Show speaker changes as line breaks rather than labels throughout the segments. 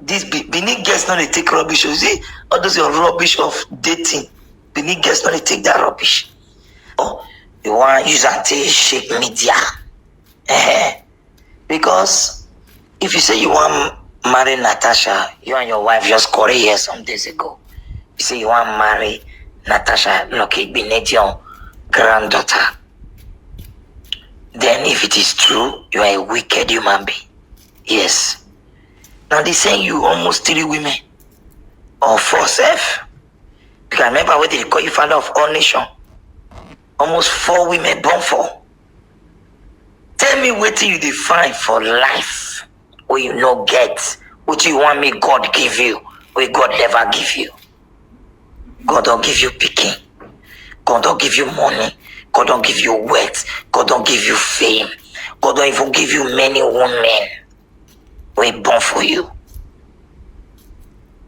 This Benin girls not they take rubbish. You see, all those your rubbish of dating. Benin girls not they take that rubbish. Oh, you want to use anti-shake media. Because if you say you want marry Natasha, you and your wife just quarreled here some days ago. You say you want marry Natasha, Lucky Benedion granddaughter. Then if it is true, you are a wicked human being. Yes. Now they say you almost 3 women or 4 self. You can remember what they call you father of all nations. Almost 4 women born for. Tell me what you define for life where you no get. What you want me God give you, where God never give you. God don't give you picking. God don't give you money. God don't give you wealth. God don't give you fame. God don't even give you many women. We born for you.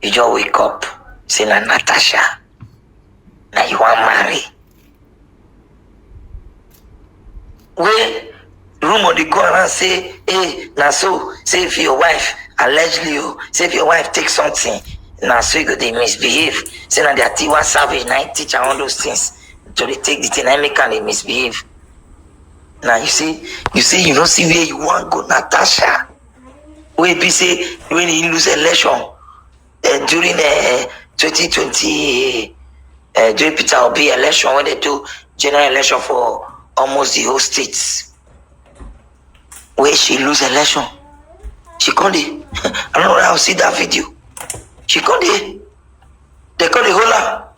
You just wake up, say na Natasha. Now you want marry. We rumor they go around say, hey, now so say if your wife allegedly, say if your wife takes something, now so you go they misbehave. Say now they are Tiwa savage, now teach her all those things. So they take the thing and make and they misbehave. Now you see, you don't see where you want go, Natasha. When be say when he lose election during 2020 during Peter Obi election when they do general election for almost the whole states, where she lose election, she can't. I don't know where I'll see that video. She can't. They call the hola.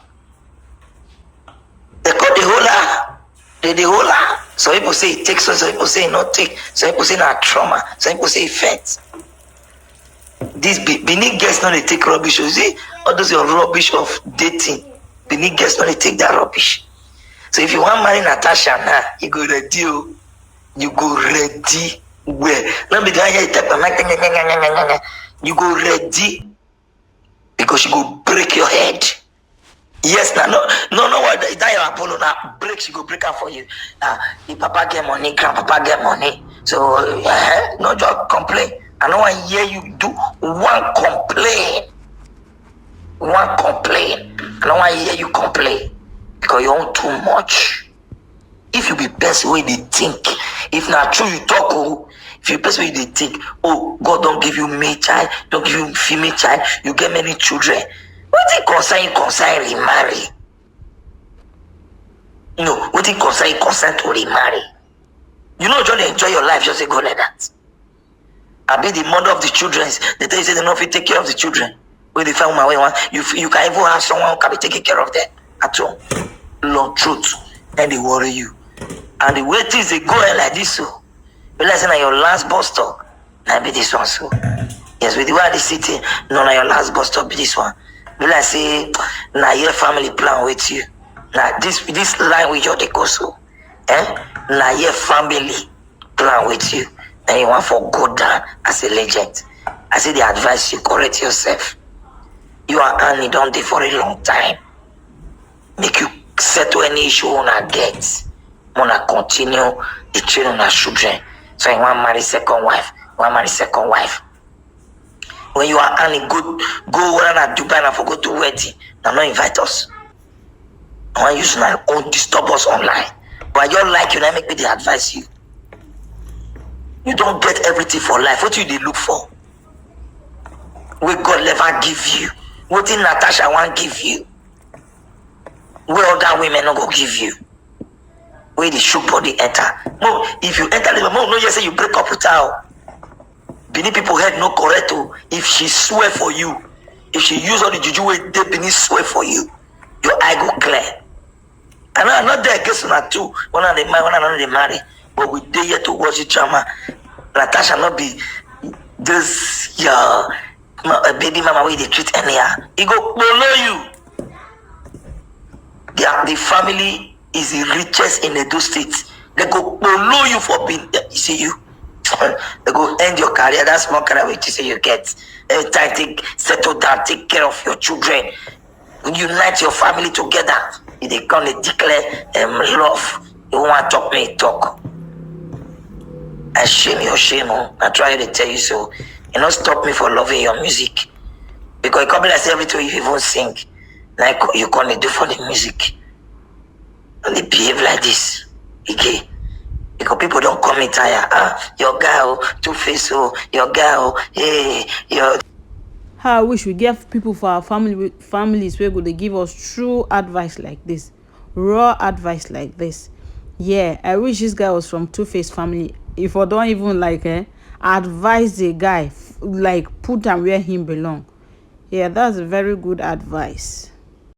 They call the hola. The hola. Some people say it takes, some people say not take, some people say not trauma, some people say effect. These Benin girls not they take rubbish. You see, all those your rubbish of dating. Benin girls not they take that rubbish. So if you want to marry Natasha now, you go ready. You go ready. Where? Let me hear you type. You go ready because she go break your head. Yes, no, what that your Apollo now break, she go break up for you. If Papa get money, Grandpapa get money. So no just complain. I don't want to hear you do one complain. One complain. I don't want to hear you complain because you own too much. If you be best way they think, if not true you talk, oh, if you best way they think, oh, God don't give you male child, don't give you female child, you get many children. What it concern remarry? No, what it concern to remarry? You know, just enjoy your life, just go like that. I be the mother of the children. They tell you say they don't fit take care of the children. When they find my way, you can even have someone who can be taking care of them at home. Lord truth, and they worry you. And the way things they go like this, so you like say your last bus stop, now be this one so. Yes, with the way they sitting, no, now your last bus stop be this one. Be like say, now your family plan with you. Now this line with your they go so, now your family plan with you. And you want for go down as a legend. I say the advice you correct yourself. You are Annie don't dey for a long time. Make you settle any issue on get. Wanna continue the training on our children. So you want marry second wife. When you are Annie, go around Dubai and forgot to wedding. Now not invite us. I want use my own disturb us online. But I just like you, now make me the advise you. You don't get everything for life. What do they look for? What God never give you. What did Natasha want give you? Where other women not go give you? Where the shook body enter? No, if you enter the no, you say you break up with her. Benin people head no correct. If she swear for you, if she use all the juju way they Benin swear for you, your eye go clear. And I'm not there against una too. One of they marry. But we dare yet to watch the drama. Natasha not be this your baby mama way they treat anyhow. He go below you. The family is the richest in Edo State. They go below you for being you see you. They go end your career. That's small career which you say you get. Every time settle down, take care of your children. Unite your family together. If they come, they declare love. You want to talk, me talk. I shame your shame. I try to tell you so. You not stop me for loving your music. Because it can't be like every time you even sing, like you can't do for the music. And they behave like this. Okay. Because people don't come in tired. Your guy, oh, Two-Face, oh, your guy, oh, hey, your.
How I wish we get people for our families where go they give us true advice like this, raw advice like this. Yeah, I wish this guy was from Two-Face family. If I don't even like advise the guy, like put him where him belong. Yeah, that's a very good advice.